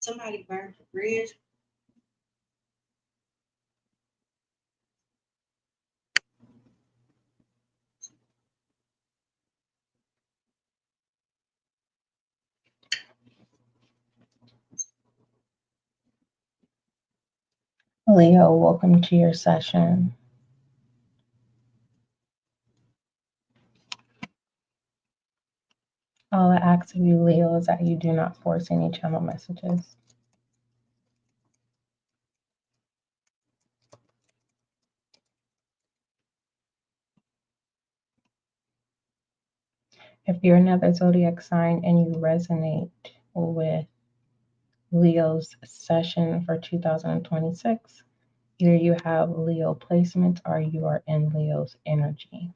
Somebody burned the bridge. Leo, welcome to your session. All I ask of you, Leo, is that you do not force any channel messages. If you're another zodiac sign and you resonate with Leo's session for 2026, either you have Leo placements or you are in Leo's energy.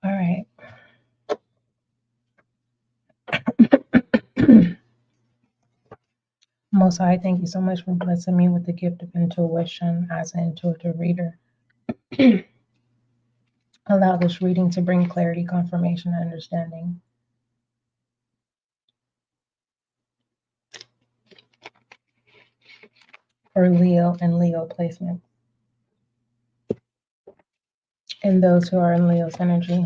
All right. Most High, thank you so much for blessing me with the gift of intuition as an intuitive reader. Allow this reading to bring clarity, confirmation, and understanding. For Leo and Leo placement, and those who are in Leo's energy.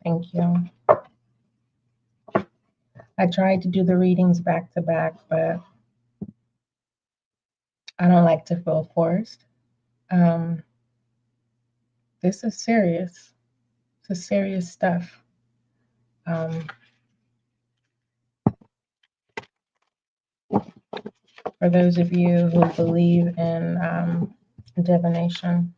Thank you. I tried to do the readings back to back, but I don't like to feel forced. Um, this is serious. It's serious stuff. Um, for those of you who believe in divination,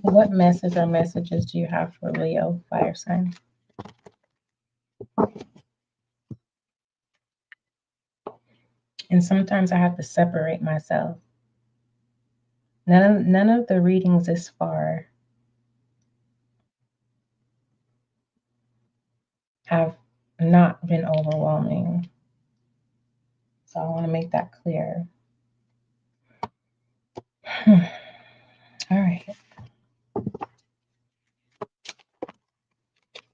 what message or messages do you have for Leo fire sign? And sometimes I have to separate myself. None of the readings this far have not been overwhelming. So I want to make that clear. All right.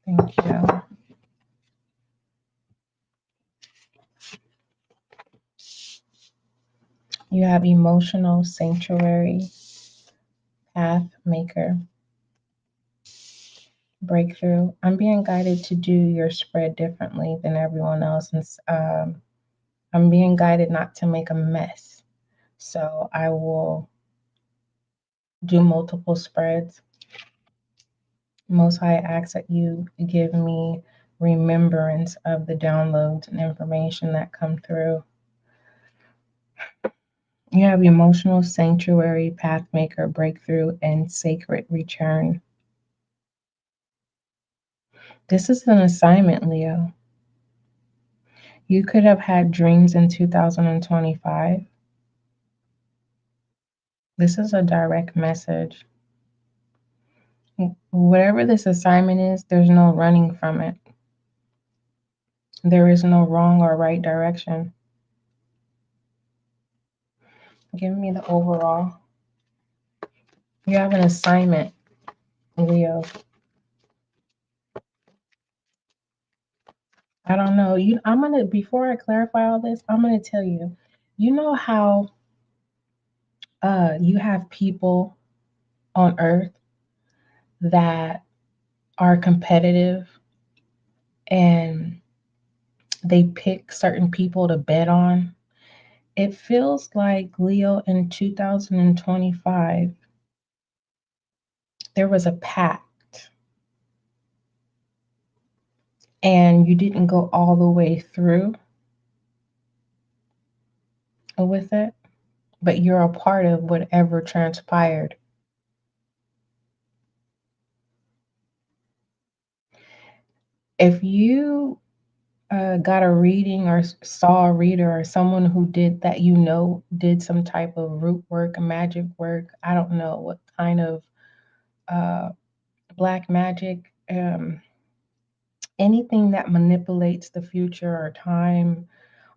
Thank you. You have emotional sanctuary, path maker, breakthrough. I'm being guided to do your spread differently than everyone else. And I'm being guided not to make a mess. So I will do multiple spreads. Most High, I ask that you give me remembrance of the downloads and information that come through. You have emotional sanctuary, pathmaker, breakthrough, and sacred return. This is an assignment, Leo. You could have had dreams in 2025. This is a direct message. Whatever this assignment is, there's no running from it. There is no wrong or right direction. Give me the overall. You have an assignment, Leo. I don't know. Before I clarify all this, I'm gonna tell you. You know how you have people on earth that are competitive and they pick certain people to bet on. It feels like, Leo, in 2025, there was a pact and you didn't go all the way through with it, but you're a part of whatever transpired. If you got a reading or saw a reader or someone who did that, did some type of root work, magic work, I don't know what kind of uh, black magic, anything that manipulates the future or time,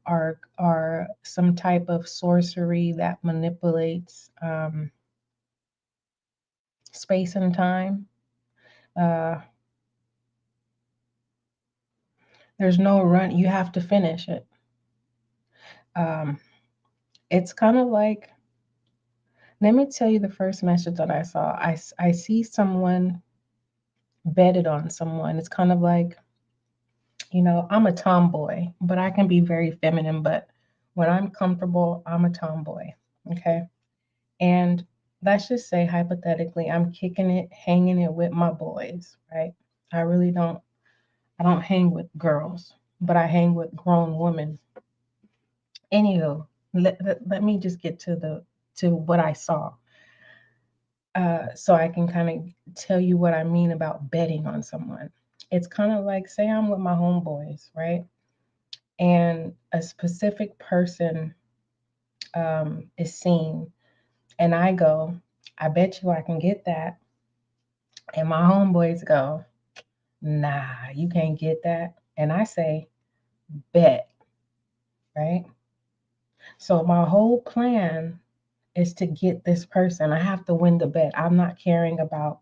or some type of sorcery that manipulates space and time. Uh, there's no run. You have to finish it. Um, it's kind of like, let me tell you the first message that I saw. I see someone betted on someone. It's kind of like, I'm a tomboy, but I can be very feminine. But when I'm comfortable, I'm a tomboy. Okay. And let's just say, hypothetically, I'm kicking it, hanging it with my boys, right? I really don't, I don't hang with girls, but I hang with grown women. Anywho, let me just get to what I saw, so I can kind of tell you what I mean about betting on someone. It's kind of like, say I'm with my homeboys, right? And a specific person is seen, and I go, I bet you I can get that. And my homeboys go, nah, you can't get that. And I say, bet, right? So my whole plan is to get this person. I have to win the bet. I'm not caring about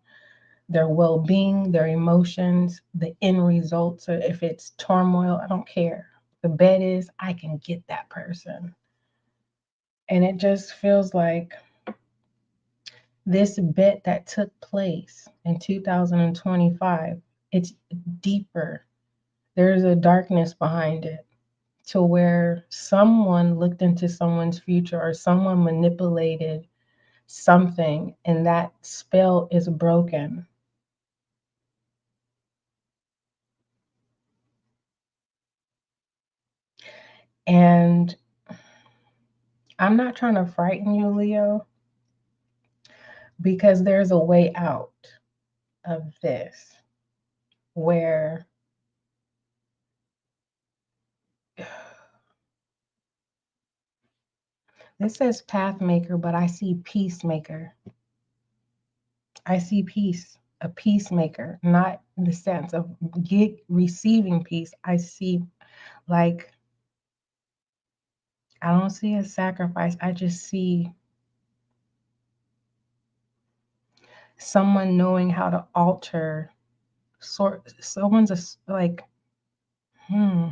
their well being, their emotions, the end results, or if it's turmoil, I don't care. The bet is I can get that person. And it just feels like this bet that took place in 2025, it's deeper. There's a darkness behind it, to where someone looked into someone's future or someone manipulated something and that spell is broken. And I'm not trying to frighten you, Leo, because there's a way out of this where this says pathmaker, but I see peacemaker. I see peace, a peacemaker, not in the sense of receiving peace. I see, like, I don't see a sacrifice. I just see someone knowing how to alter someone's like, hmm,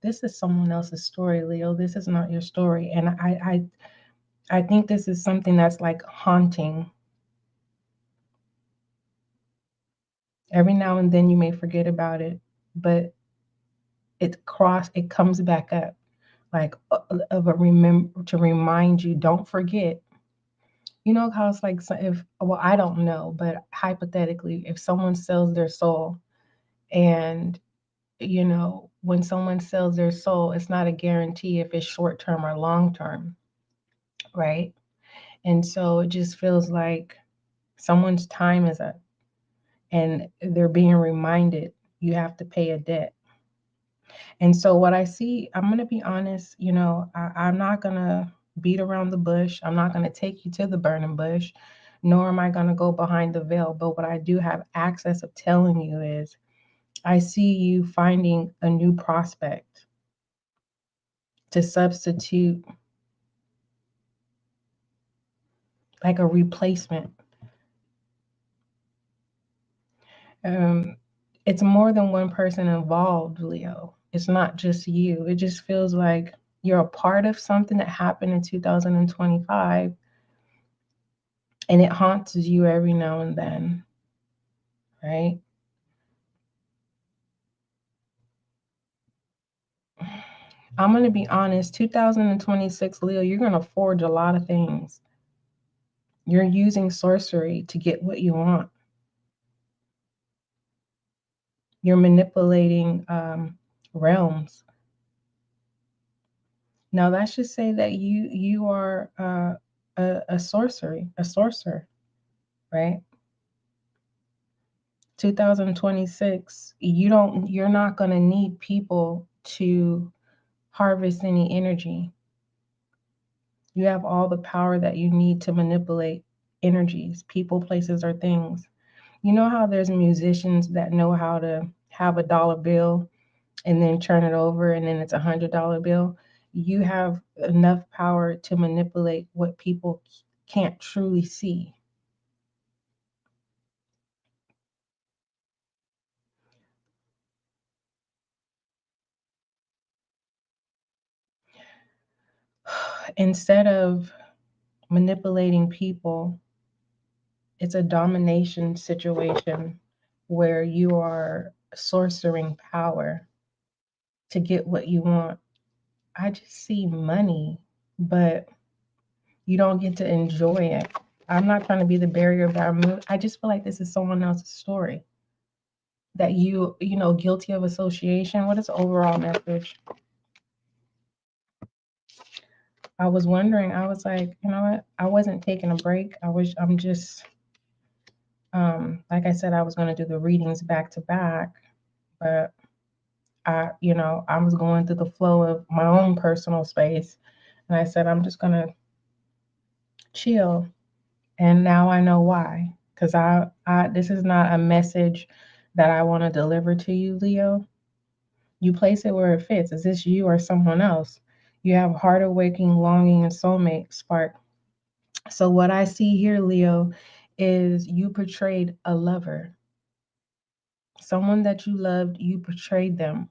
this is someone else's story, Leo. This is not your story. And I think this is something that's like haunting. Every now and then you may forget about it, but it comes back up, like, of a remember, to remind you, don't forget. You know how it's like, so if, well, I don't know, but hypothetically, if someone sells their soul, and when someone sells their soul, it's not a guarantee if it's short term or long term, right? And so it just feels like someone's time is up, and they're being reminded you have to pay a debt. And so what I see, I'm going to be honest, I'm not going to beat around the bush. I'm not going to take you to the burning bush, nor am I going to go behind the veil. But what I do have access of telling you is, I see you finding a new prospect to substitute, like a replacement. Um, it's more than one person involved, Leo. It's not just you. It just feels like you're a part of something that happened in 2025, and it haunts you every now and then, right? I'm going to be honest, 2026, Leo, you're going to forge a lot of things. You're using sorcery to get what you want. You're manipulating realms. Now, let's just say that you are a sorcerer, right? 2026, you're not going to need people to harvest any energy. You have all the power that you need to manipulate energies, people, places, or things. You know how there's musicians that know how to have a dollar bill and then turn it over and then it's $100 bill? you have enough power to manipulate what people can't truly see. Instead of manipulating people, it's a domination situation where you are sorcering power to get what you want. I just see money, but you don't get to enjoy it. I'm not trying to be the barrier of our mood. I just feel like this is someone else's story. That guilty of association. What is the overall message? I was wondering, I was like, you know what? I wasn't taking a break. I'm just, like I said, I was going to do the readings back to back, but I was going through the flow of my own personal space. And I said, I'm just going to chill. And now I know why. Because this is not a message that I want to deliver to you, Leo. You place it where it fits. Is this you or someone else? You have heart awakening, longing, and soulmate spark. So, what I see here, Leo, is you portrayed a lover. Someone that you loved, you portrayed them.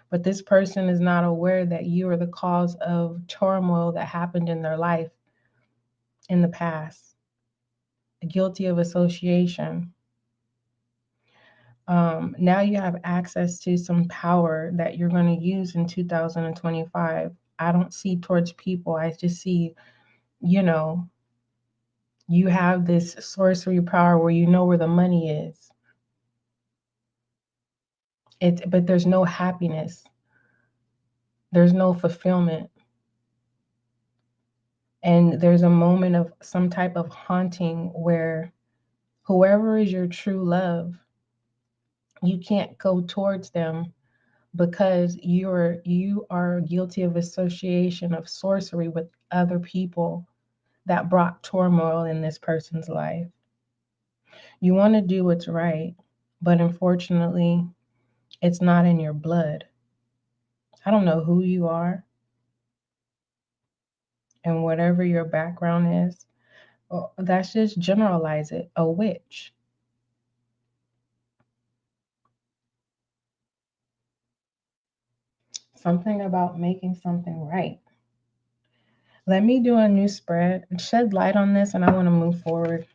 But this person is not aware that you are the cause of turmoil that happened in their life in the past. Guilty of association. Now you have access to some power that you're going to use in 2025. I don't see towards people. I just see, you know, you have this sorcery power where you know where the money is. But there's no happiness. There's no fulfillment. And there's a moment of some type of haunting where whoever is your true love, you can't go towards them because you are guilty of association of sorcery with other people that brought turmoil in this person's life. You want to do what's right, but unfortunately, it's not in your blood. I don't know who you are and whatever your background is. Well, that's just generalize it. A witch. Something about making something right. Let me do a new spread and shed light on this, and I want to move forward.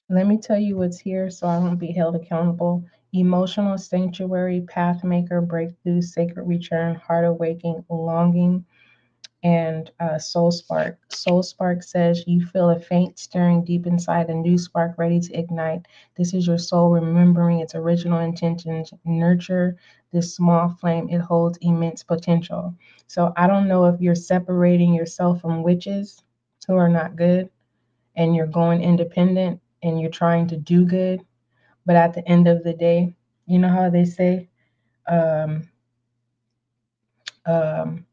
Let me tell you what's here so I won't be held accountable. Emotional sanctuary, path maker, breakthrough, sacred return, heart awakening, longing, and soul spark. Soul spark says you feel a faint stirring deep inside, a new spark ready to ignite. This is your soul remembering its original intentions. Nurture this small flame, it holds immense potential. So I don't know if you're separating yourself from witches who are not good and you're going independent and you're trying to do good, but at the end of the day, you know how they say, um, um,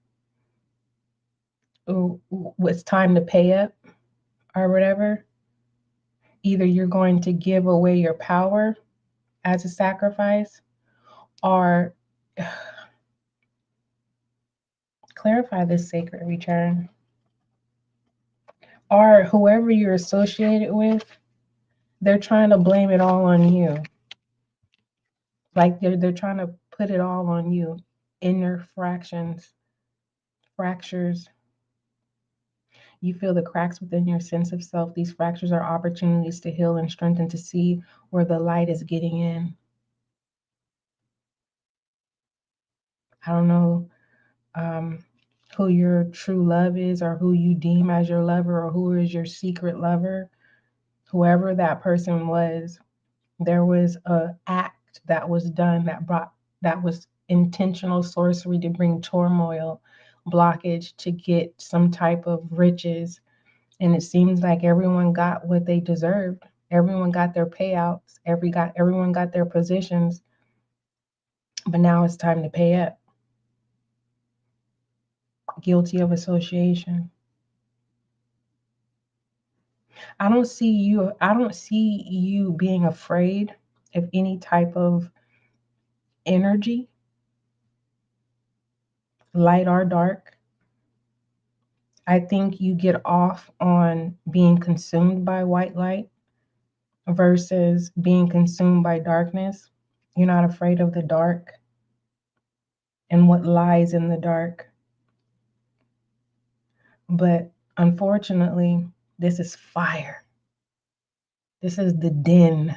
it's time to pay up or whatever. Either you're going to give away your power as a sacrifice or clarify this sacred return, or whoever you're associated with, they're trying to blame it all on you. Like they're trying to put it all on you. Inner fractures. You feel the cracks within your sense of self. These fractures are opportunities to heal and strengthen, to see where the light is getting in. I don't know who your true love is, or who you deem as your lover, or who is your secret lover. Whoever that person was, there was a act that was done that was intentional sorcery to bring turmoil, blockage, to get some type of riches. And it seems like everyone got what they deserved. Everyone got their payouts. Everyone got their positions. But now it's time to pay up. Guilty of association. I don't see you being afraid of any type of energy, light or dark. I think you get off on being consumed by white light versus being consumed by darkness. You're not afraid of the dark and what lies in the dark. But unfortunately, this is fire. This is the den.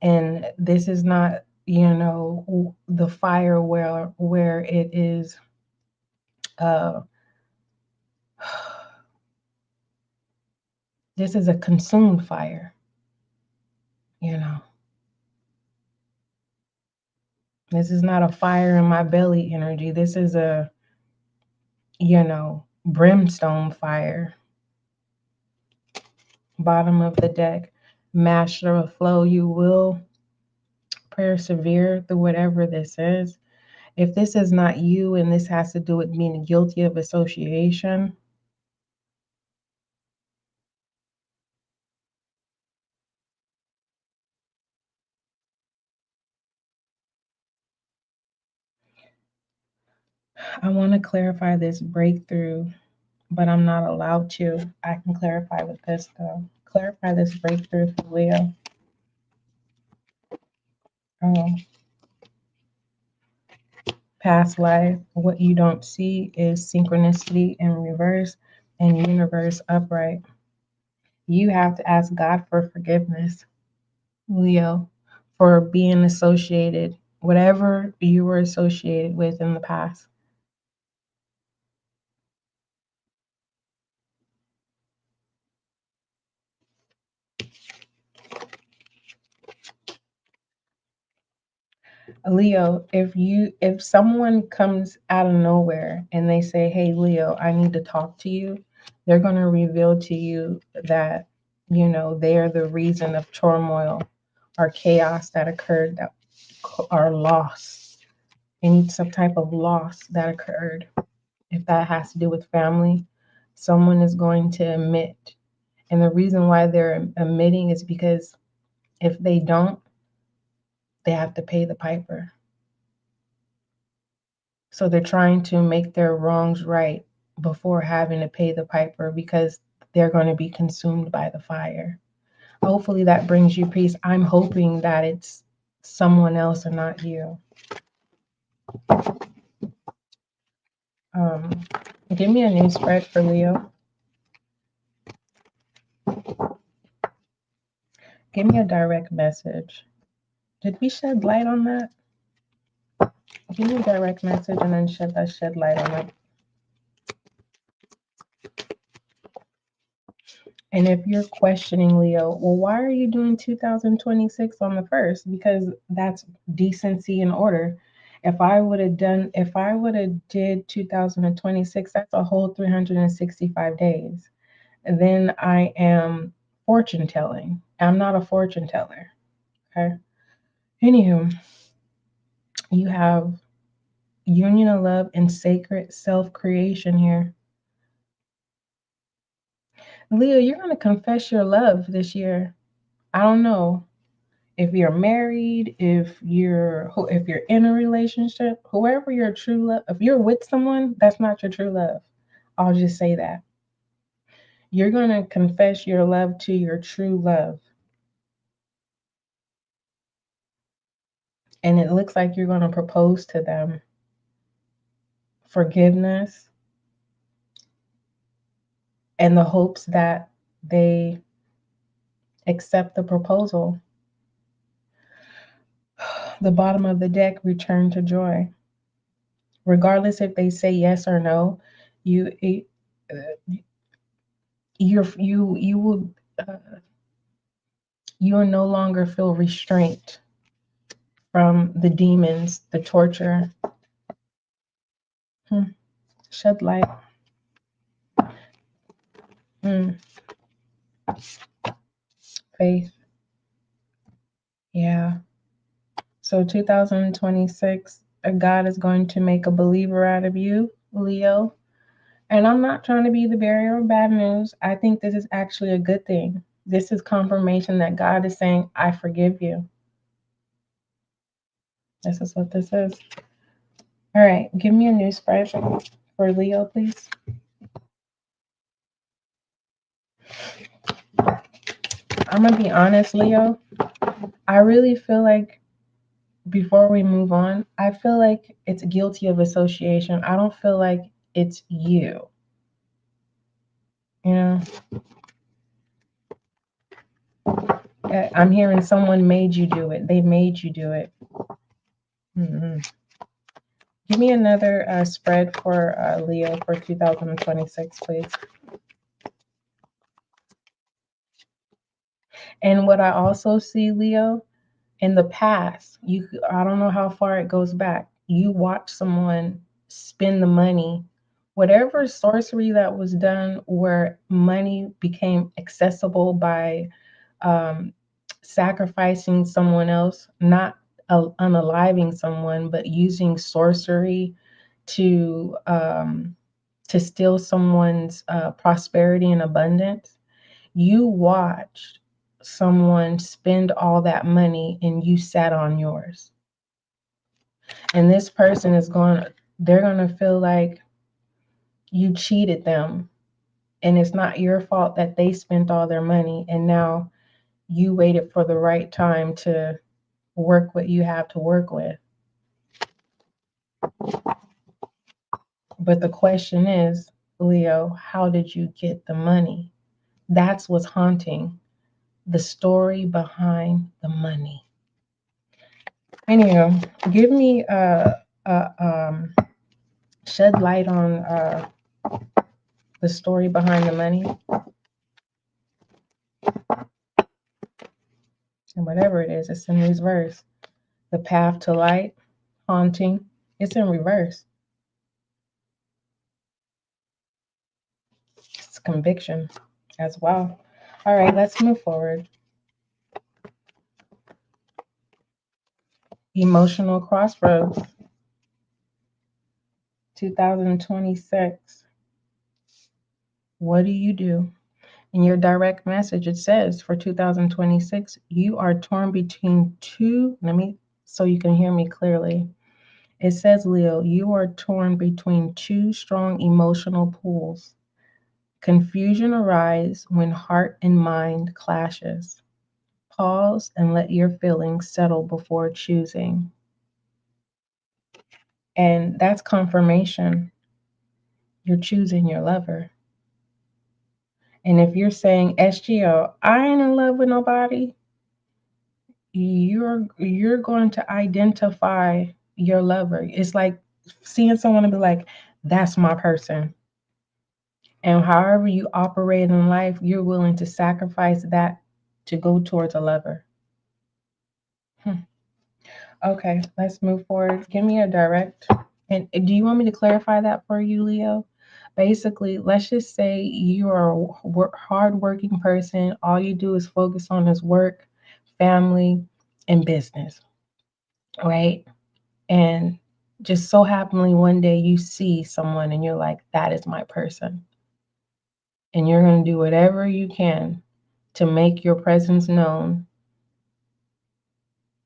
And this is not, the fire where it is uh this is a consumed fire, you know. This is not a fire in my belly energy. This is a, brimstone fire. Bottom of the deck, master of flow. You will persevere through whatever this is. If this is not you and this has to do with being guilty of association, I want to clarify this breakthrough, but I'm not allowed to. I can clarify with this though. Clarify this breakthrough for Leo. Oh, past life. What you don't see is synchronicity in reverse and universe upright. You have to ask God for forgiveness, Leo, for being associated, whatever you were associated with in the past. Leo, if someone comes out of nowhere and they say, "Hey Leo, I need to talk to you," they're going to reveal to you that, they are the reason of turmoil or chaos that occurred, that or loss, any some type of loss that occurred. If that has to do with family, someone is going to admit. And the reason why they're admitting is because if they don't, they have to pay the piper. So they're trying to make their wrongs right before having to pay the piper because they're going to be consumed by the fire. Hopefully that brings you peace. I'm hoping that it's someone else and not you. Um, Give me a new spread for Leo. Give me a direct message. Did we shed light on that? Give me a direct message and then shed light on it. And if you're questioning Leo, well, why are you doing 2026 on the first? Because that's decency and order. If I would have did 2026, that's a whole 365 days. And then I am fortune telling. I'm not a fortune teller. Okay. Anywho, you have union of love and sacred self-creation here. Leo, you're gonna confess your love this year. I don't know if you're married, if you're in a relationship, whoever your true love, if you're with someone, that's not your true love. I'll just say that. You're going to confess your love to your true love. And it looks like you're going to propose to them forgiveness and the hopes that they accept the proposal. The bottom of the deck, return to joy. Regardless if they say yes or no, you you will you will no longer feel restraint from the demons, the torture. Shed light. Faith. Yeah. So 2026, God is going to make a believer out of you, Leo. And I'm not trying to be the bearer of bad news. I think this is actually a good thing. This is confirmation that God is saying, I forgive you. This is what this is. All right, give me a new spread for Leo, please. I'm going to be honest, Leo. I really feel like before we move on, I feel like it's guilty of association. I don't feel like it's you. You know, I'm hearing someone made you do it. They made you do it. Mm-hmm. Give me another spread for Leo for 2026, please. And what I also see, Leo, in the past, I don't know how far it goes back. You watch someone spend the money, whatever sorcery that was done, where money became accessible by um, sacrificing someone else, not unaliving someone, but using sorcery to steal someone's prosperity and abundance. You watched someone spend all that money and you sat on yours. And this person they're going to feel like you cheated them. And it's not your fault that they spent all their money. And now you waited for the right time to work what you have to work with. But the question is, Leo, how did you get the money? That's what's haunting, the story behind the money. Anyhow, give me shed light on the story behind the money, and whatever it is, it's in reverse. The path to light, haunting, it's in reverse. It's conviction as well. All right, let's move forward. Emotional crossroads, 2026. What do you do? In your direct message, it says for 2026, you are torn between two. So you can hear me clearly. It says, Leo, you are torn between two strong emotional pools. Confusion arises when heart and mind clashes. Pause and let your feelings settle before choosing. And that's confirmation. You're choosing your lover. And if you're saying, SGL, I ain't in love with nobody, you're going to identify your lover. It's like seeing someone and be like, that's my person. And however you operate in life, you're willing to sacrifice that to go towards a lover. Okay, let's move forward. Give me a direct. And do you want me to clarify that for you, Leo? Basically, let's just say you are a hardworking person. All you do is focus on is work, family, and business, right? And just so happily one day you see someone and you're like, that is my person. And you're going to do whatever you can to make your presence known.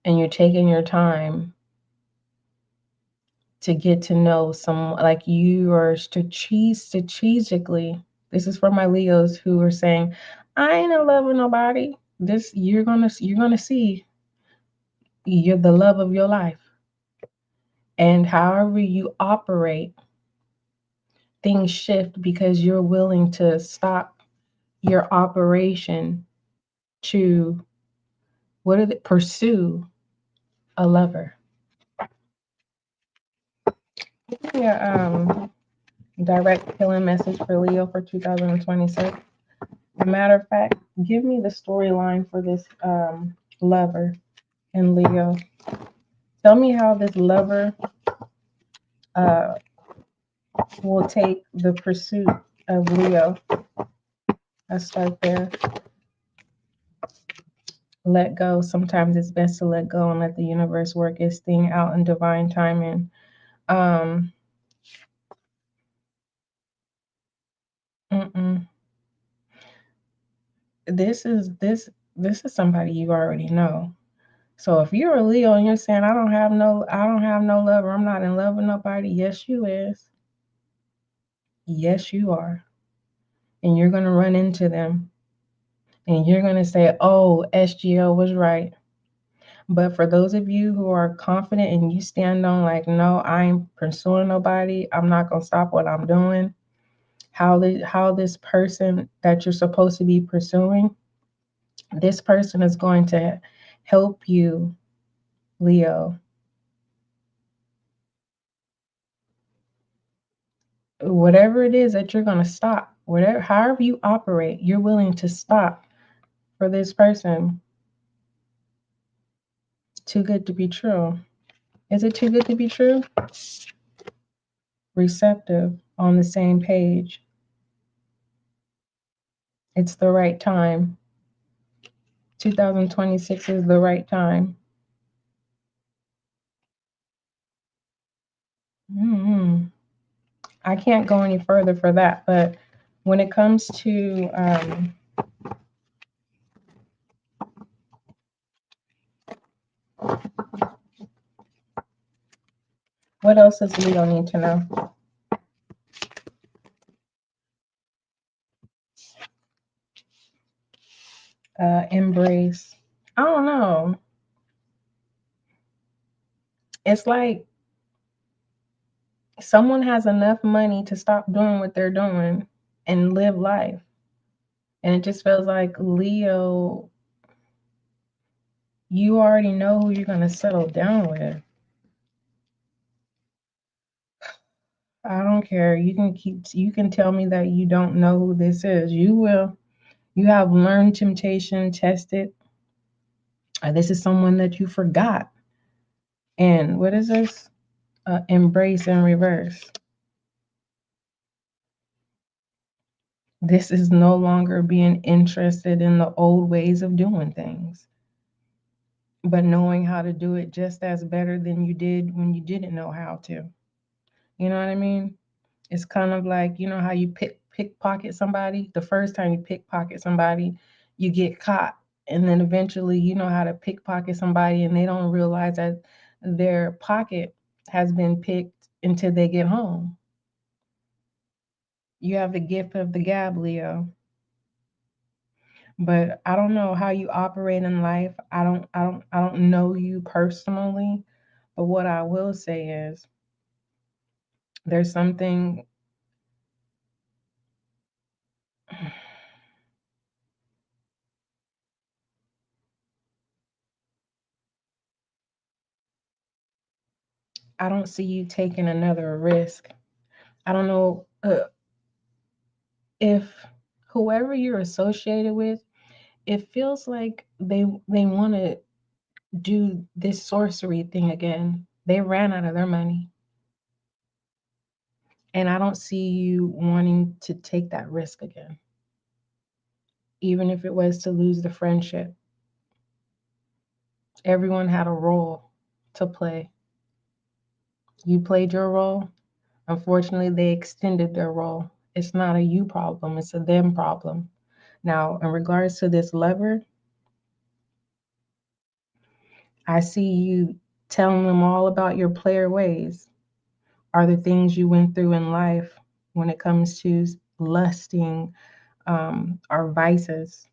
And you're taking your time to get to know someone, like you are strategically. This is for my Leos who are saying, I ain't in love with nobody. This you're gonna see you're the love of your life. And however you operate, things shift because you're willing to stop your operation to pursue a lover. Yeah, direct killing message for Leo for 2026. As a matter of fact, give me the storyline for this lover in Leo. Tell me how this lover uh, will take the pursuit of Leo. Let's start there. Let go. Sometimes it's best to let go and let the universe work its thing out in divine timing. Um, this is somebody you already know. So if you're a Leo and you're saying I don't have no love, or I'm not in love with nobody, yes you is. Yes you are. And you're gonna run into them and you're gonna say, oh, SGL was right. But for those of you who are confident and you stand on like, no, I ain't pursuing nobody, I'm not gonna stop what I'm doing. How this person that you're supposed to be pursuing, this person is going to help you, Leo. Whatever it is that you're gonna stop, whatever however you operate, you're willing to stop for this person. Too good to be true. Is it too good to be true? Receptive, on the same page. It's the right time. 2026 is the right time. Mm-hmm. I can't go any further for that, but when it comes to what else does Leo need to know? Embrace. I don't know. It's like someone has enough money to stop doing what they're doing and live life. And it just feels like, Leo, you already know who you're going to settle down with. I don't care. You can tell me that you don't know who this is. You will. You have learned temptation, tested. This is someone that you forgot. And what is this? Embrace and reverse. This is no longer being interested in the old ways of doing things, but knowing how to do it just as better than you did when you didn't know how to. You know what I mean? It's kind of like, you know how you pickpocket somebody? The first time you pickpocket somebody, you get caught. And then eventually you know how to pickpocket somebody and they don't realize that their pocket has been picked until they get home. You have the gift of the gab, Leo. But I don't know how you operate in life. I don't know you personally, but what I will say is there's something. I don't see you taking another risk. I don't know if whoever you're associated with, it feels like they want to do this sorcery thing again. They ran out of their money, and I don't see you wanting to take that risk again, even if it was to lose the friendship. Everyone had a role to play. You played your role. Unfortunately, they extended their role. It's not a you problem, it's a them problem. Now, in regards to this lover, I see you telling them all about your player ways. Are the things you went through in life when it comes to lusting, or vices.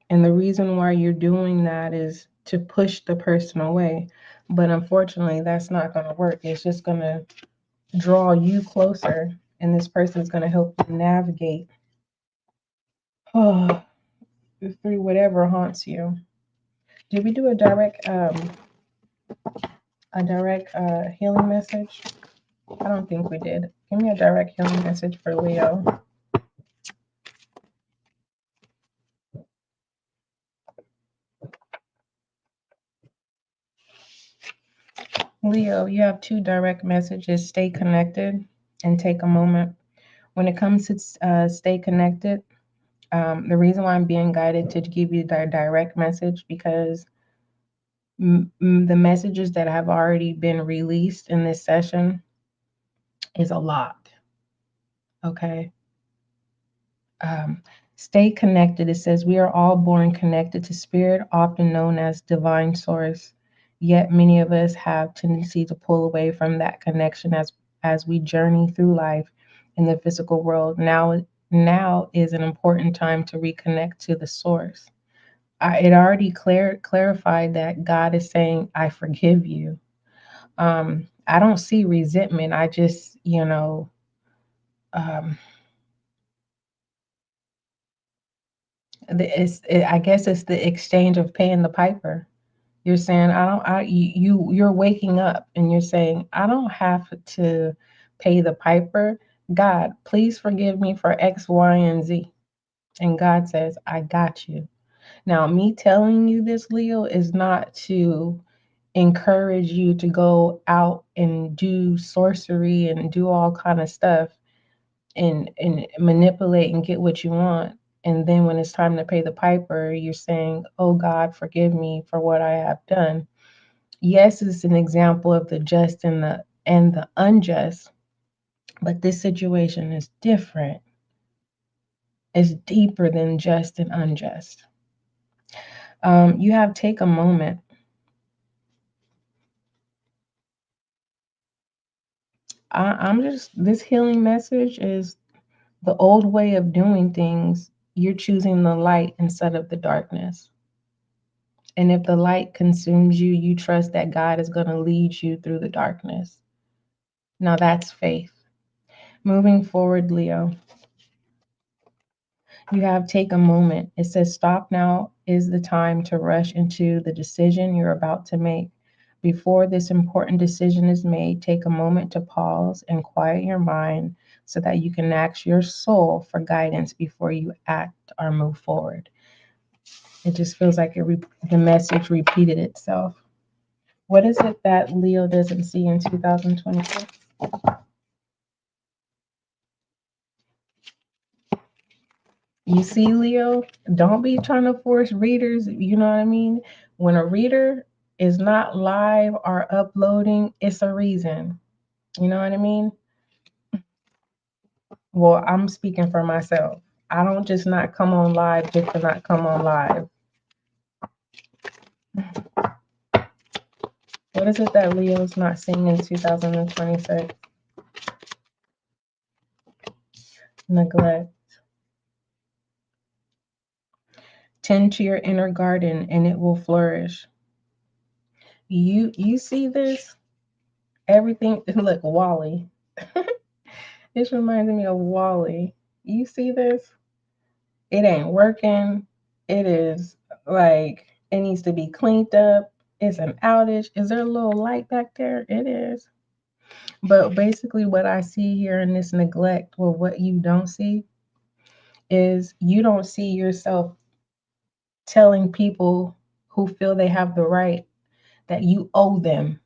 And the reason why you're doing that is to push the person away. But unfortunately, that's not going to work. It's just going to draw you closer, and this person is going to help you navigate oh, through whatever haunts you. Did we do a direct healing message? I don't think we did. Give me a direct healing message for Leo. Leo, you have two direct messages. Stay connected and take a moment. When it comes to stay connected, the reason why I'm being guided to give you the direct message because the messages that have already been released in this session is a lot. Okay. Um, Stay connected. It says we are all born connected to spirit, often known as divine source. Yet many of us have tendency to pull away from that connection as we journey through life in the physical world. Now is an important time to reconnect to the source. It already clarified that God is saying, "I forgive you." I don't see resentment. I just, um, I guess it's the exchange of paying the piper. You're saying, I don't, I, you're waking up and you're saying, I don't have to pay the piper. God, please forgive me for X, Y, and Z. And God says, I got you. Now, me telling you this, Leo, is not to encourage you to go out and do sorcery and do all kind of stuff and manipulate and get what you want. And then when it's time to pay the piper, you're saying, oh God, forgive me for what I have done. Yes, it's an example of the just and the unjust, but this situation is different. It's deeper than just and unjust. You have take a moment. I'm just this healing message is the old way of doing things. You're choosing the light instead of the darkness. And if the light consumes you, you trust that God is going to lead you through the darkness. Now that's faith. Moving forward, Leo, you have take a moment. It says, stop now is the time to rush into the decision you're about to make. Before this important decision is made, take a moment to pause and quiet your mind so that you can ask your soul for guidance before you act or move forward. It just feels like the message repeated itself. What is it that Leo doesn't see in 2026? You see, Leo, don't be trying to force readers. You know what I mean? When a reader is not live or uploading, it's a reason. You know what I mean? Well, I'm speaking for myself. I don't just not come on live just to not come on live. What is it that Leo's not seeing in 2026? Neglect. Tend to your inner garden and it will flourish. You see this? Everything look, Wally. This reminds me of Wally. You see this? It ain't working. It is like it needs to be cleaned up. It's an outage. Is there a little light back there? It is. But basically, what I see here in this neglect, or what you don't see, is you don't see yourself telling people who feel they have the right that you owe them.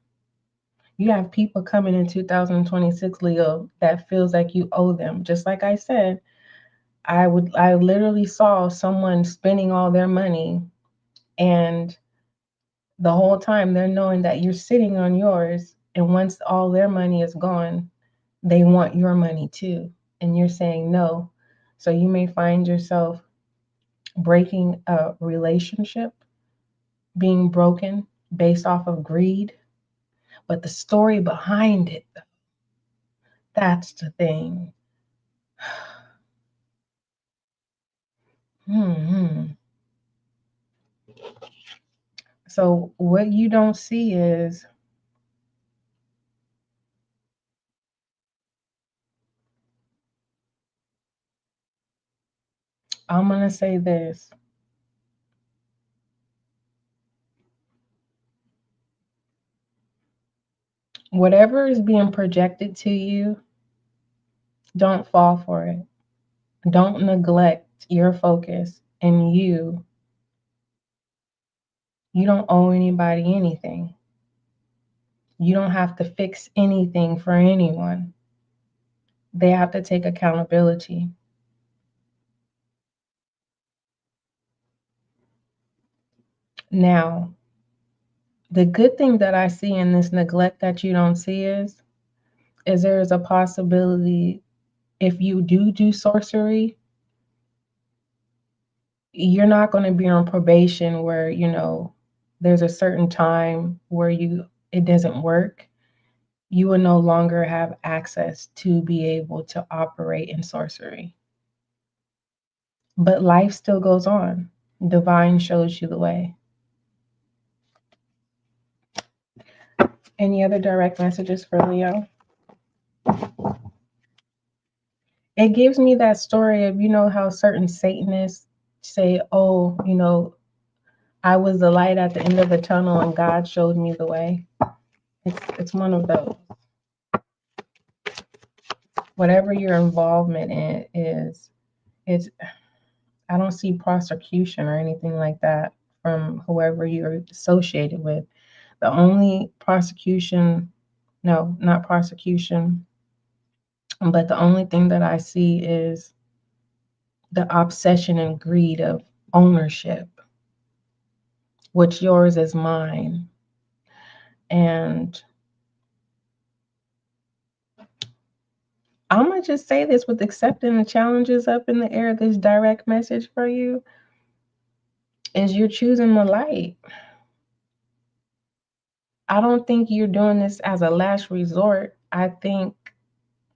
You have people coming in 2026, Leo, that feels like you owe them. Just like I said, I literally saw someone spending all their money, and the whole time they're knowing that you're sitting on yours, and once all their money is gone, they want your money too, and you're saying no. So you may find yourself breaking a relationship, being broken based off of greed, but the story behind it, that's the thing. Hmm. So what you don't see is, I'm going to say this. Whatever is being projected to you, don't fall for it. Don't neglect your focus and you don't owe anybody anything. You don't have to fix anything for anyone. They have to take accountability. Now, the good thing that I see in this neglect that you don't see is there is a possibility if you do sorcery, you're not going to be on probation where, there's a certain time where it doesn't work. You will no longer have access to be able to operate in sorcery. But life still goes on. Divine shows you the way. Any other direct messages for Leo? It gives me that story of, how certain Satanists say, oh, I was the light at the end of the tunnel and God showed me the way. It's one of those. Whatever your involvement in is, it's I don't see prosecution or anything like that from whoever you're associated with. The only prosecution, no, not prosecution, but the only thing that I see is the obsession and greed of ownership. What's yours is mine. And I'm going to just say this with accepting the challenges up in the air. This direct message for you is you're choosing the light. I don't think you're doing this as a last resort. I think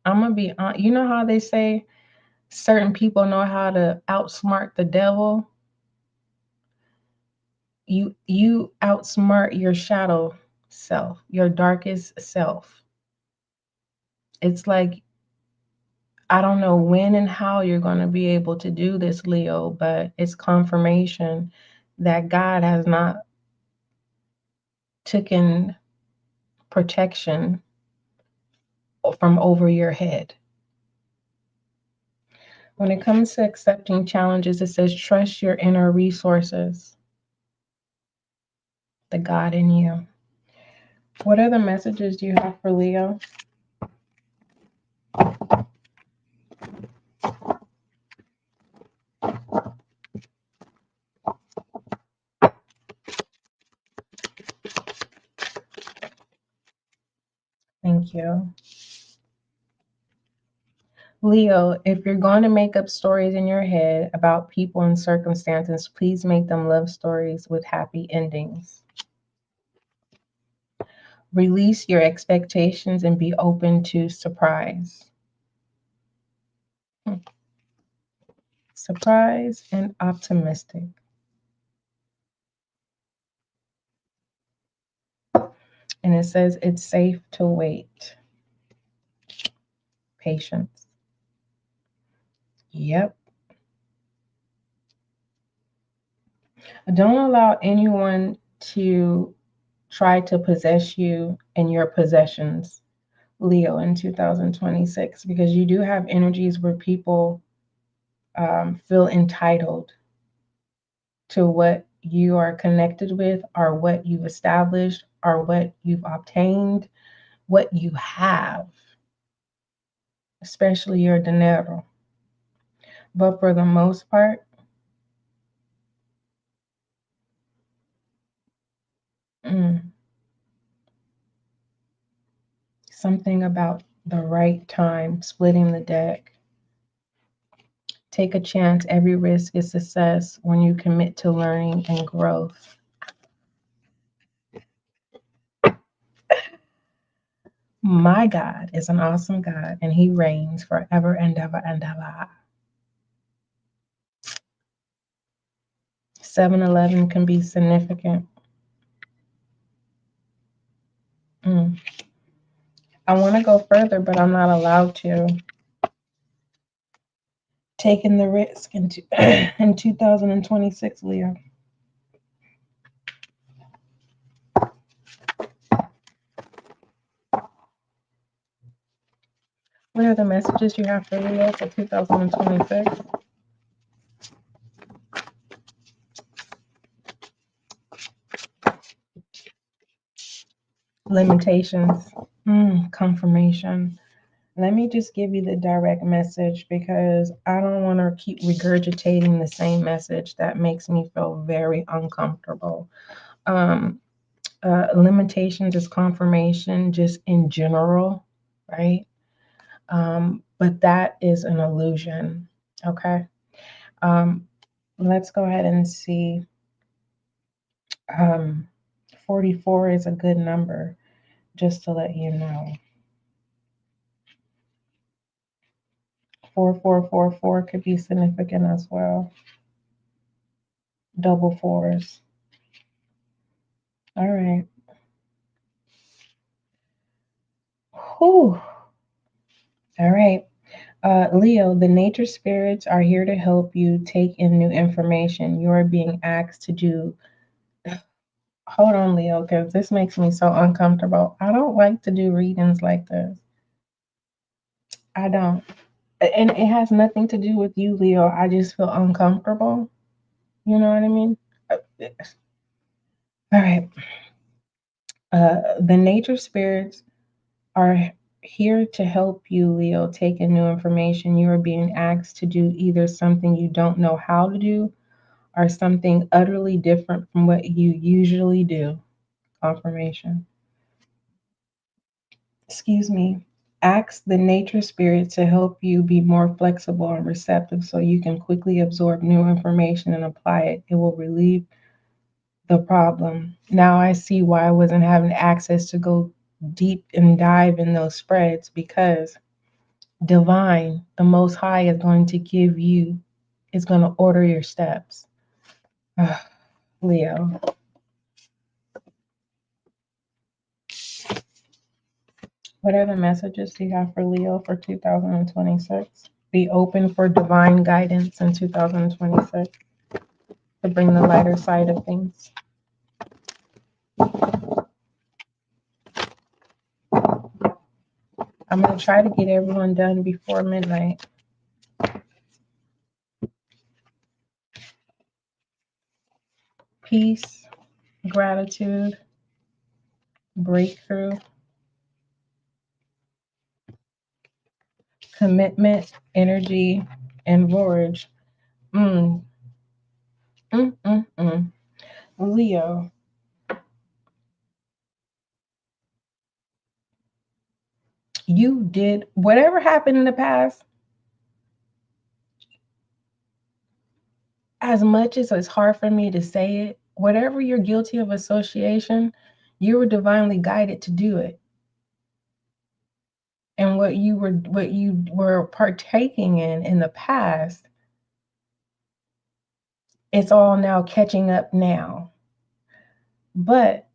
I'm going to be honest. You know how they say certain people know how to outsmart the devil? You outsmart your shadow self, your darkest self. It's like, I don't know when and how you're going to be able to do this, Leo, but it's confirmation that God has not taken protection from over your head. When it comes to accepting challenges, it says trust your inner resources, the God in you. What other messages do you have for Leo? Thank you. Leo, if you're going to make up stories in your head about people and circumstances, please make them love stories with happy endings. Release your expectations and be open to surprise. Surprise and optimistic. And it says it's safe to wait. Patience. Yep. Don't allow anyone to try to possess you and your possessions, Leo, in 2026, because you do have energies where people feel entitled to what you are connected with, or what you've established, or what you've obtained, what you have, especially your dinero. But for the most part, something about the right time, splitting the deck. Take a chance. Every risk is success when you commit to learning and growth. My God is an awesome God, and He reigns forever and ever and ever. 7-Eleven can be significant. I want to go further, but I'm not allowed to. Taking the risk in 2026, Leo. What are the messages you have for Leo for 2026? Limitations. Confirmation. Let me just give you the direct message, because I don't want to keep regurgitating the same message. That makes me feel very uncomfortable. Limitations is confirmation just in general, right? but that is an illusion. Okay. Let's go ahead and see. 44 is a good number, just to let you know. 4444 could be significant as well. Double fours. All right. Whew. All right. Leo, the nature spirits are here to help you take in new information. You are being asked to do. Hold on, Leo, because this makes me so uncomfortable. I don't like to do readings like this. I don't. And it has nothing to do with you, Leo. I just feel uncomfortable. You know what I mean? All right. The nature spirits are here to help you, Leo, take in new information. You are being asked to do either something you don't know how to do or something utterly different from what you usually do. Confirmation. Excuse me. Ask the nature spirit to help you be more flexible and receptive so you can quickly absorb new information and apply it. It will relieve the problem. Now I see why I wasn't having access to go deep and dive in those spreads, because divine, the most high, is going to order your steps. Leo. What other messages do you have for Leo for 2026? Be open for divine guidance in 2026 to bring the lighter side of things. I'm going to try to get everyone done before midnight. Peace, gratitude, breakthrough, commitment, energy, and voyage. Mm, mm, mm, mm. Leo, you did whatever happened in the past. As much as it's hard for me to say it, whatever you're guilty of association, you were divinely guided to do it. And what you were partaking in the past, it's all now catching up now. But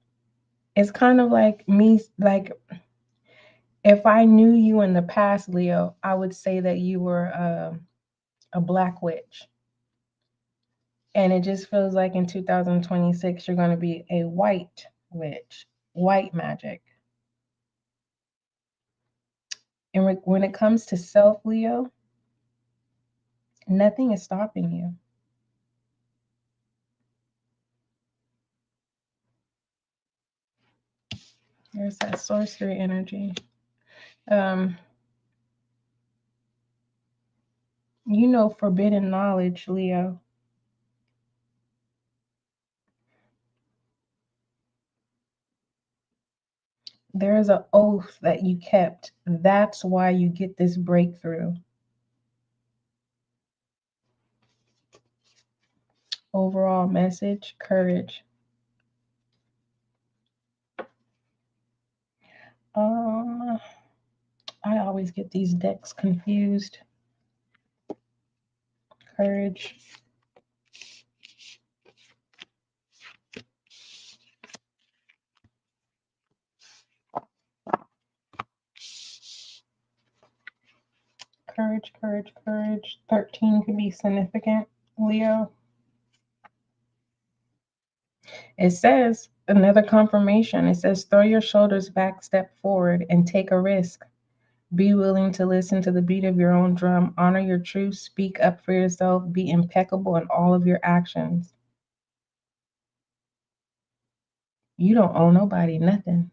it's kind of like me, like if I knew you in the past, Leo, I would say that you were a black witch. And it just feels like in 2026, you're going to be a white witch, white magic. And when it comes to self, Leo, nothing is stopping you. There's that sorcery energy. Um, forbidden knowledge, Leo. There's an oath that you kept. That's why you get this breakthrough. Overall message, courage. Um, I always get these decks confused. Courage. Courage, courage, courage. 13 could be significant, Leo. It says, another confirmation. It says, throw your shoulders back, step forward, and take a risk. Be willing to listen to the beat of your own drum. Honor your truth. Speak up for yourself. Be impeccable in all of your actions. You don't owe nobody nothing.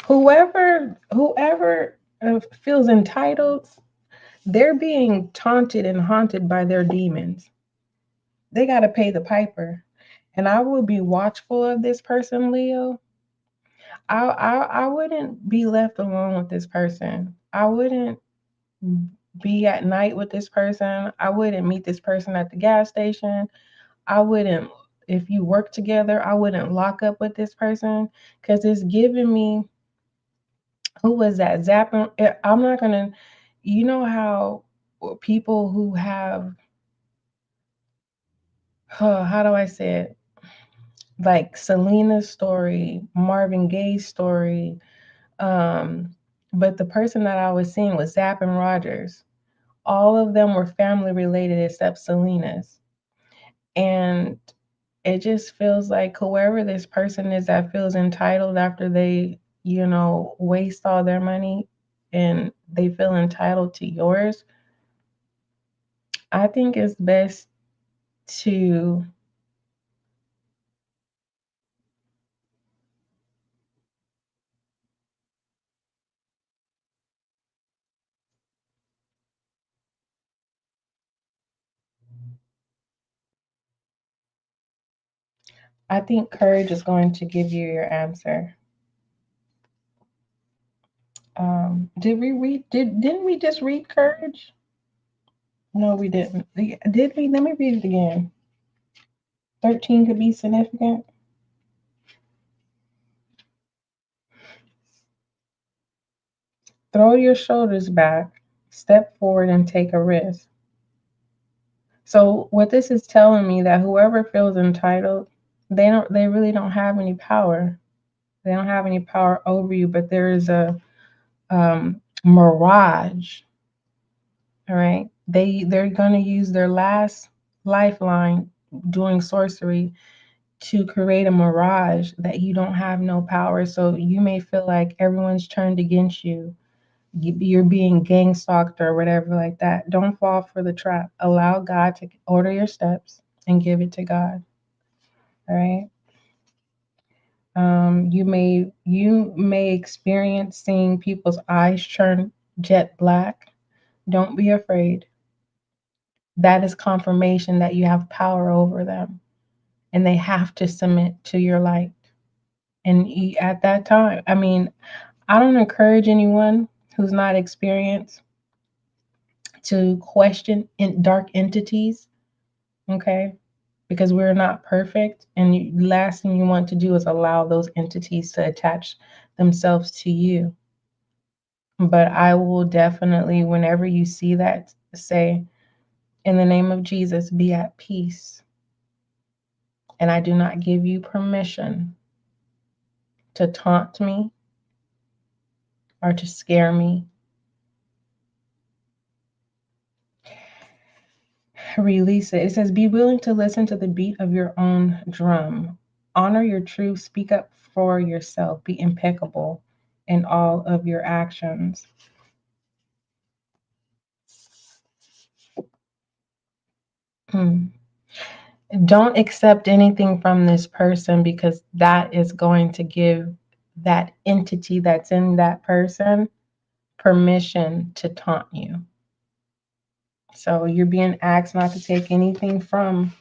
Whoever feels entitled, they're being taunted and haunted by their demons. They got to pay the piper. And I will be watchful of this person, Leo. I wouldn't be left alone with this person. I wouldn't be at night with this person. I wouldn't meet this person at the gas station. I wouldn't, if you work together, I wouldn't lock up with this person because it's giving me, who was that? Zapping. I'm not going to, you know how people who have, how do I say it? Like Selena's story, Marvin Gaye's story. Um, but the person that I was seeing was Zapp and Rogers. All of them were family related except Selena's. And it just feels like whoever this person is that feels entitled after they, waste all their money and they feel entitled to yours, I think it's best to, I think courage is going to give you your answer. Didn't we just read courage? No, we didn't. Did we? Let me read it again. 13 could be significant. Throw your shoulders back, step forward, and take a risk. So what this is telling me that whoever feels entitled, they really don't have any power. They don't have any power over you, but there is a mirage. All right. They're gonna use their last lifeline doing sorcery to create a mirage that you don't have no power. So you may feel like everyone's turned against you. You're being gang stalked or whatever like that. Don't fall for the trap. Allow God to order your steps and give it to God. All right. You may experience seeing people's eyes turn jet black. Don't be afraid. That is confirmation that you have power over them, and they have to submit to your light. And at that time, I mean, I don't encourage anyone who's not experienced to question in dark entities, okay? Because we're not perfect, and last thing you want to do is allow those entities to attach themselves to you. But I will definitely, whenever you see that, say, in the name of Jesus, be at peace. And I do not give you permission to taunt me or to scare me. Release it. It says, be willing to listen to the beat of your own drum. Honor your truth. Speak up for yourself. Be impeccable in all of your actions. Don't accept anything from this person because that is going to give that entity that's in that person permission to taunt you. So you're being asked not to take anything from,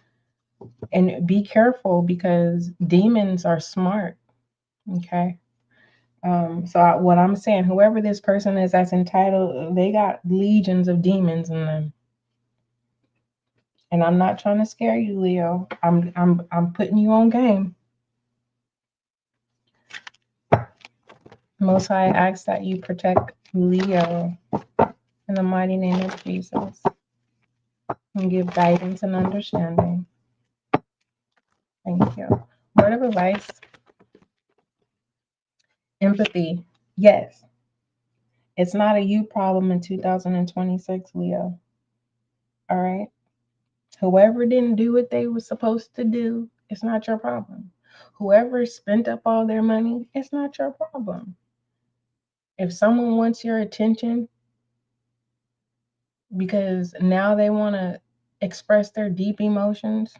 and be careful because demons are smart. Okay. What I'm saying, whoever this person is that's entitled, they got legions of demons in them. And I'm not trying to scare you, Leo. I'm putting you on game. Most High, I ask that you protect Leo in the mighty name of Jesus and give guidance and understanding. Thank you. Word of advice: empathy. Yes, it's not a you problem in 2026, Leo. All right. Whoever didn't do what they were supposed to do, it's not your problem. Whoever spent up all their money, it's not your problem. If someone wants your attention because now they want to express their deep emotions,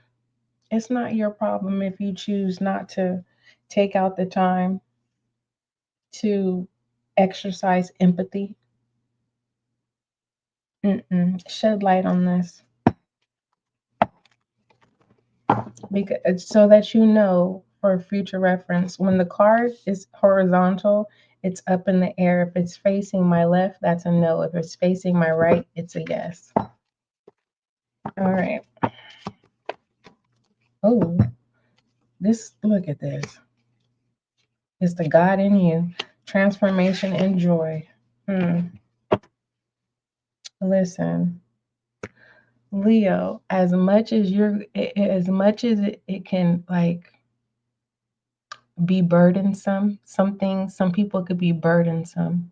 it's not your problem if you choose not to take out the time to exercise empathy. Shed light on this because so that you know for future reference, when the card is horizontal, it's up in the air. If it's facing my left, that's a no. If it's facing my right, it's a yes. All right. Oh, look at this. It's the God in you. Transformation and joy. Listen, Leo, as much as it can like be burdensome, some people could be burdensome.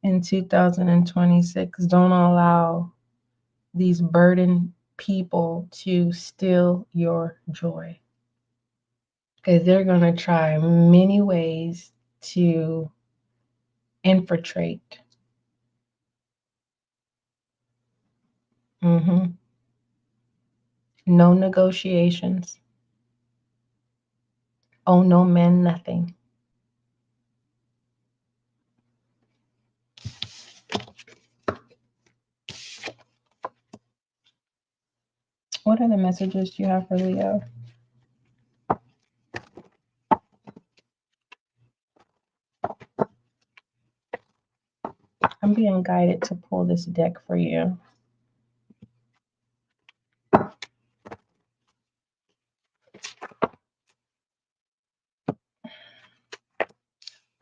In 2026, don't allow these burdened people to steal your joy, because they're going to try many ways to infiltrate. No negotiations. Oh, no man, nothing. What other messages do you have for Leo? I'm being guided to pull this deck for you.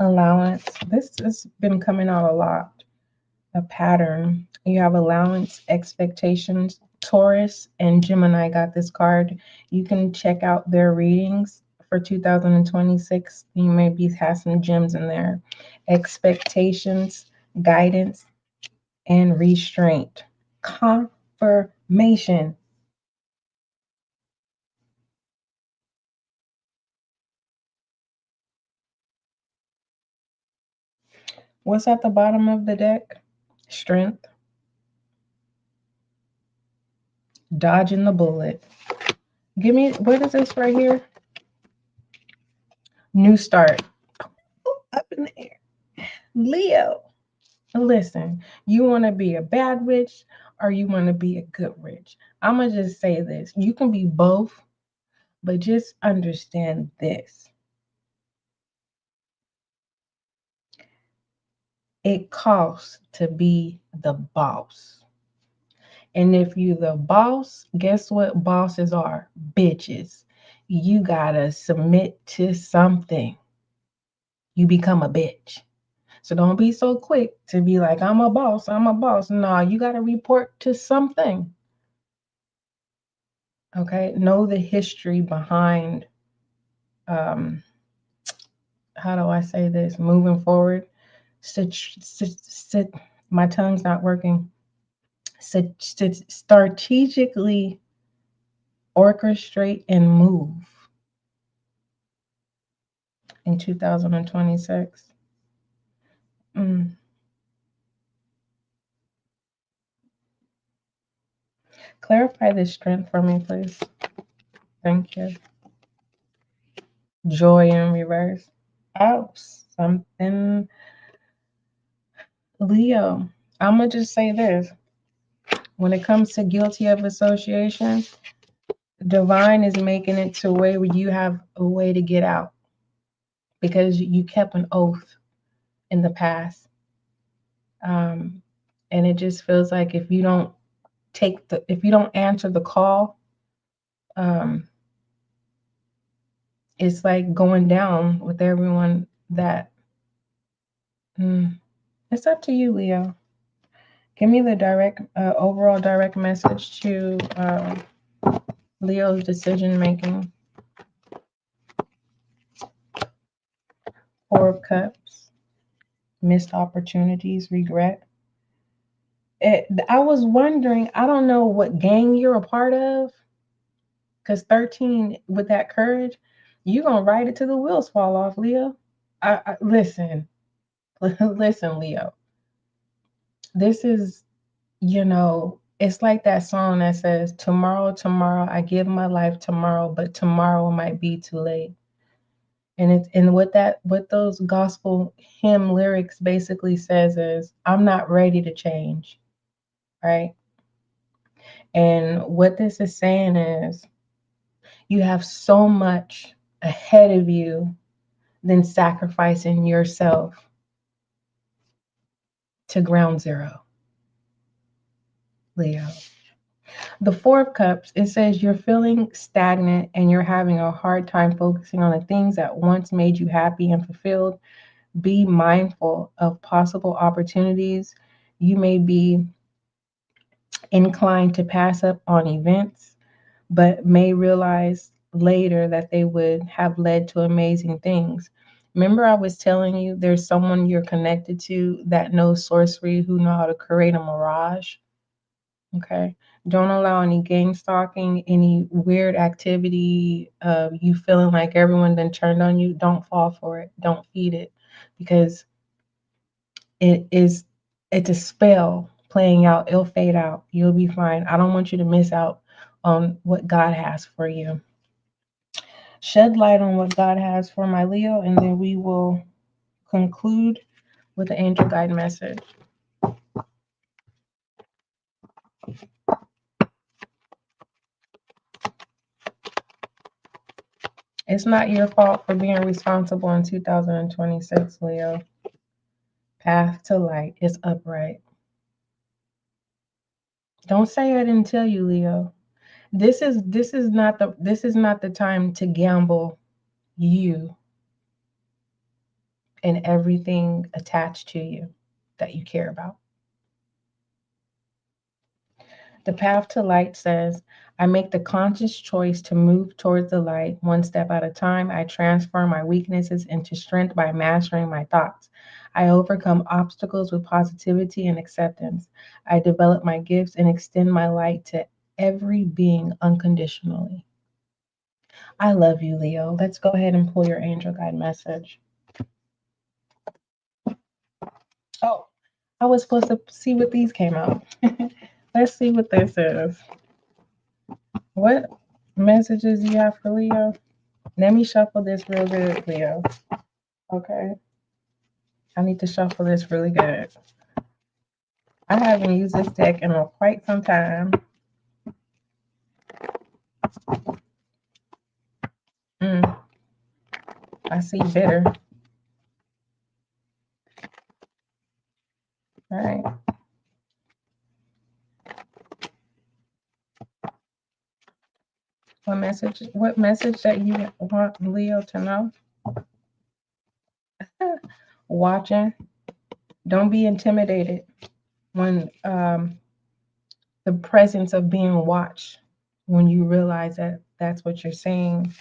Allowance. This has been coming out a lot. A pattern. You have allowance, expectations. Taurus and Gemini got this card. You can check out their readings for 2026. You maybe have some gems in there. Expectations, guidance, and restraint. Confirmation. What's at the bottom of the deck? Strength. Dodging the bullet. Give me, what is this right here? New start. Up in the air. Leo. Listen, you want to be a bad witch or you want to be a good witch? I'm going to just say this. You can be both, but just understand this. It costs to be the boss. And if you're the boss, guess what bosses are? Bitches. You got to submit to something. You become a bitch. So don't be so quick to be like, I'm a boss, I'm a boss. No, you got to report to something. Okay, know the history behind, how do I say this? Moving forward, my tongue's not working. Strategically orchestrate and move in 2026. Clarify this strength for me, please. Thank you. Joy in reverse. Oh, something. Leo, I'm going to just say this. When it comes to guilty of association, divine is making it to where you have a way to get out because you kept an oath in the past. And it just feels like if you don't answer the call, it's like going down with everyone that it's up to you, Leo. Give me the direct overall direct message to Leo's decision making. Four of Cups, missed opportunities, regret. I was wondering, I don't know what gang you're a part of, because 13 with that courage, you're going to ride it till the wheels fall off, Leo. Listen, listen, Leo. This is, it's like that song that says, tomorrow, tomorrow, I give my life tomorrow, but tomorrow might be too late. And what those gospel hymn lyrics basically says is, I'm not ready to change, right? And what this is saying is, you have so much ahead of you than sacrificing yourself to ground zero, Leo. The Four of Cups, it says you're feeling stagnant and you're having a hard time focusing on the things that once made you happy and fulfilled. Be mindful of possible opportunities. You may be inclined to pass up on events, but may realize later that they would have led to amazing things. Remember, I was telling you there's someone you're connected to that knows sorcery, who know how to create a mirage. Okay. Don't allow any gang stalking, any weird activity of you feeling like everyone then turned on you. Don't fall for it. Don't feed it, because it's a spell playing out. It'll fade out. You'll be fine. I don't want you to miss out on what God has for you. Shed light on what God has for my Leo, and then we will conclude with the angel guide message. It's not your fault for being responsible in 2026, Leo. Path to light is upright. Don't say I didn't tell you, Leo. This is not the time to gamble you and everything attached to you that you care about. The path to light says, I make the conscious choice to move towards the light one step at a time. I transform my weaknesses into strength by mastering my thoughts. I overcome obstacles with positivity and acceptance. I develop my gifts and extend my light to every being unconditionally. I love you, Leo. Let's go ahead and pull your angel guide message. Oh, I was supposed to see what these came out. Let's see what this is. What messages do you have for Leo? Let me shuffle this real good, Leo. Okay. I need to shuffle this really good. I haven't used this deck in quite some time. Mm, I see bitter. All right. What message that you want Leo to know? Watching. Don't be intimidated when the presence of being watched, when you realize that that's what you're saying.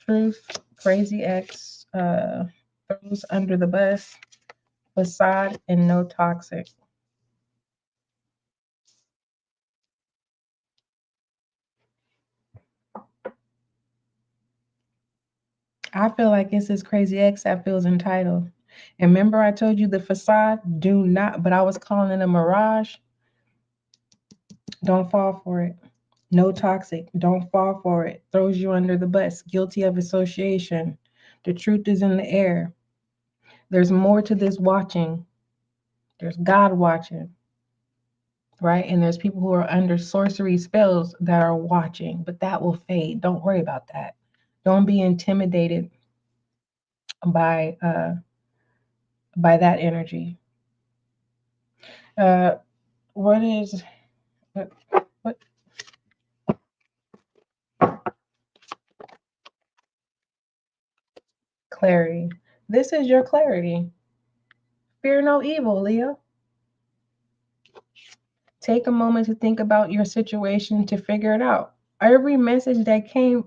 Truth, crazy ex, throws under the bus, facade, and no toxic. I feel like it's this crazy ex that feels entitled. And remember, I told you the facade, do not, but I was calling it a mirage. Don't fall for it. No toxic, don't fall for it. Throws you under the bus, guilty of association. The truth is in the air. There's more to this watching. There's God watching, right? And there's people who are under sorcery spells that are watching, but that will fade. Don't worry about that. Don't be intimidated by that energy. Uh, what is what, what clarity? This is your clarity. Fear no evil, Leo. Take a moment to think about your situation to figure it out. Every message that came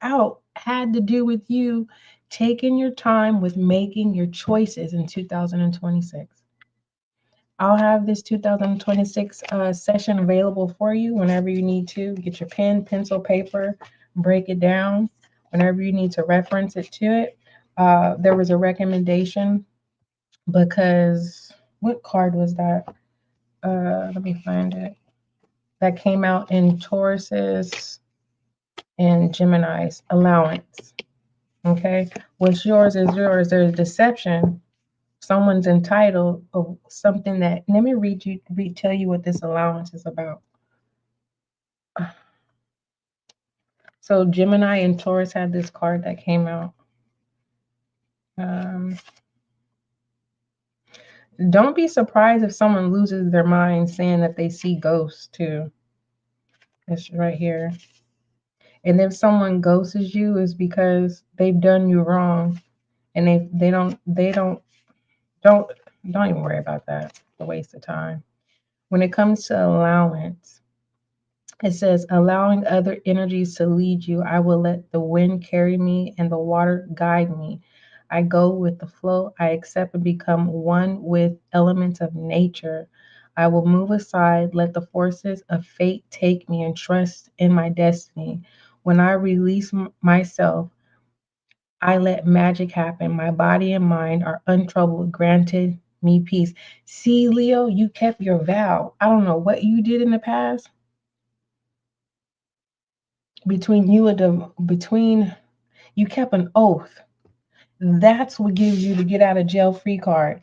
out had to do with you taking your time with making your choices in 2026. I'll have this 2026 session available for you whenever you need to. Get your pen, pencil, paper, break it down whenever you need to reference it to it. There was a recommendation because what card was that? Let me find it. That came out in Taurus's and Gemini's allowance. Okay, what's yours is yours. There's deception. Someone's entitled of something that. Let me tell you what this allowance is about. So Gemini and Taurus had this card that came out. Don't be surprised if someone loses their mind saying that they see ghosts too. It's right here. And if someone ghosts you, is because they've done you wrong, and don't even worry about that. It's a waste of time. When it comes to allowance, it says, allowing other energies to lead you. I will let the wind carry me and the water guide me. I go with the flow. I accept and become one with elements of nature. I will move aside, let the forces of fate take me, and trust in my destiny. When I release myself, I let magic happen. My body and mind are untroubled, granted me peace. See, Leo, you kept your vow. I don't know what you did in the past between you kept an oath. That's what gives you the get out of jail free card.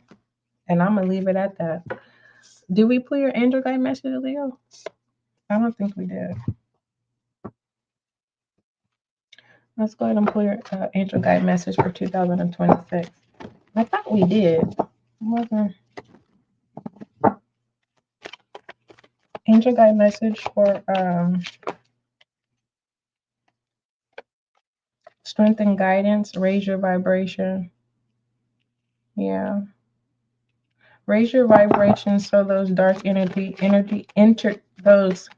And I'm gonna leave it at that. Did we pull your angel guide message, Leo? I don't think we did. Let's go ahead and pull your angel guide message for 2026. I thought we did. Wasn't angel guide message for strength and guidance, raise your vibration. Yeah. Raise your vibration so those dark enter those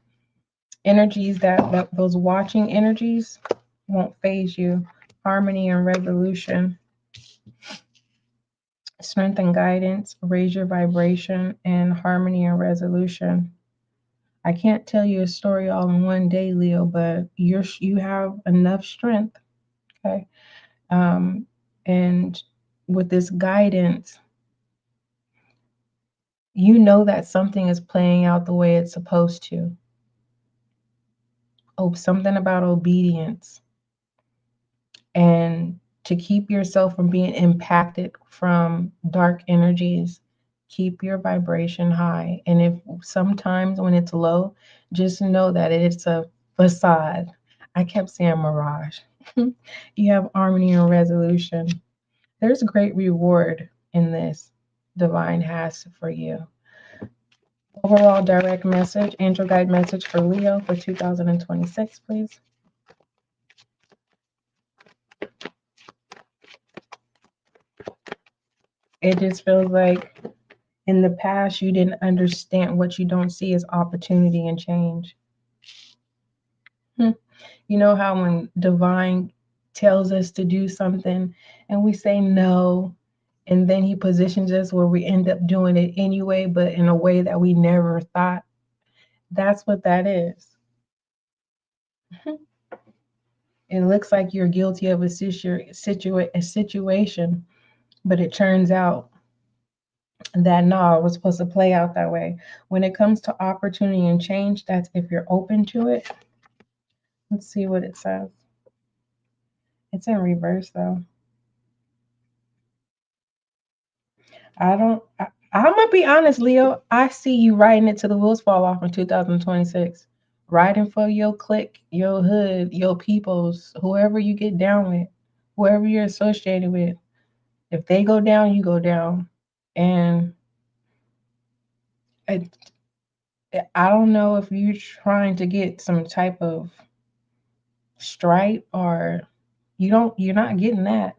energies that those watching energies won't phase you. Harmony and resolution. Strength and guidance, raise your vibration, and harmony and resolution. I can't tell you a story all in one day, Leo, but you have enough strength. Okay. And with this guidance, you know that something is playing out the way it's supposed to. Oh, something about obedience, and to keep yourself from being impacted from dark energies. Keep your vibration high, and if sometimes when it's low, just know that it's a facade. I kept saying mirage. You have harmony and resolution. There's great reward in this divine has for you. Overall direct message, angel guide message for Leo for 2026, please. It just feels like in the past you didn't understand what you don't see as opportunity and change. You know how when divine tells us to do something and we say no, and then he positions us where we end up doing it anyway, but in a way that we never thought. That's what that is. It looks like you're guilty of a situation, but it turns out that no, it was supposed to play out that way. When it comes to opportunity and change, that's if you're open to it. Let's see what it says. It's in reverse though. I'm gonna be honest, Leo. I see you riding it till the wheels fall off in 2026. Riding for your clique, your hood, your peoples, whoever you get down with, whoever you're associated with. If they go down, you go down. And it, I don't know if you're trying to get some type of stripe or you're not getting that.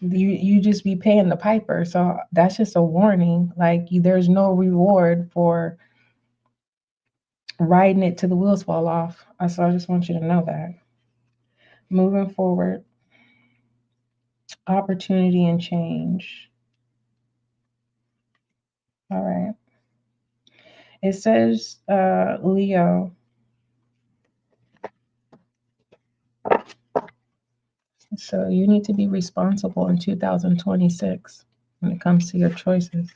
You just be paying the piper. So that's just a warning. Like there's no reward for riding it till the wheels fall off. So I just want you to know that. Moving forward, opportunity and change. All right. It says, Leo. So you need to be responsible in 2026 when it comes to your choices.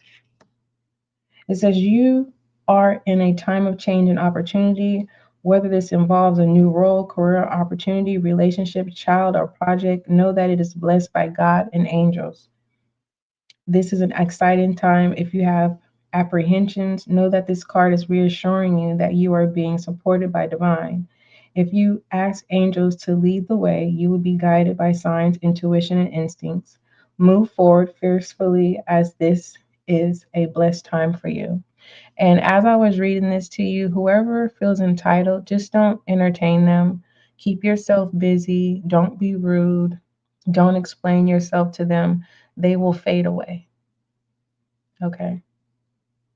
It says you are in a time of change and opportunity, whether this involves a new role, career opportunity, relationship, child, or project. Know that it is blessed by God and angels. This is an exciting time. If you have apprehensions, know that this card is reassuring you that you are being supported by divine. If you ask angels to lead the way, you will be guided by signs, intuition, and instincts. Move forward fiercely as this is a blessed time for you. And as I was reading this to you, whoever feels entitled, just don't entertain them. Keep yourself busy. Don't be rude. Don't explain yourself to them. They will fade away. Okay.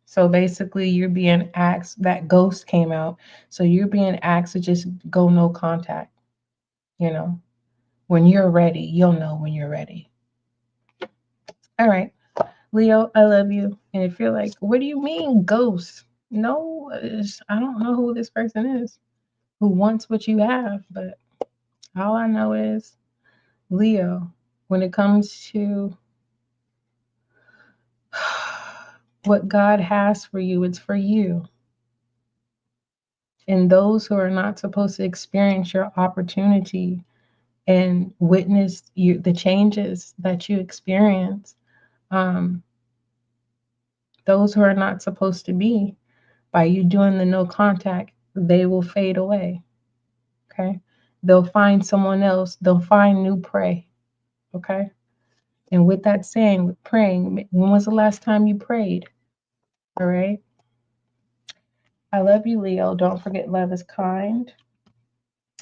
So basically, you're being asked, that ghost came out. So you're being asked to just go no contact. You know, when you're ready, you'll know when you're ready. All right. Leo, I love you. And if you're like, what do you mean, ghost? No, I don't know who this person is who wants what you have, but all I know is, Leo, when it comes to what God has for you, it's for you. And those who are not supposed to experience your opportunity and witness the changes that you experience, um, those who are not supposed to be, by you doing the no contact, they will fade away. Okay. They'll find someone else, they'll find new prey. Okay. And with that saying, with praying, when was the last time you prayed? All right. I love you, Leo. Don't forget love is kind.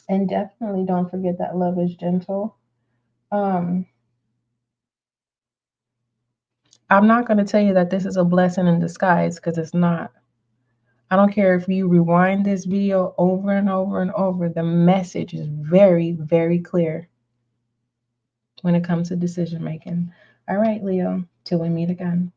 And definitely don't forget that love is gentle. Um, I'm not going to tell you that this is a blessing in disguise, because it's not. I don't care if you rewind this video over and over and over, the message is very, very clear when it comes to decision making. All right, Leo, till we meet again.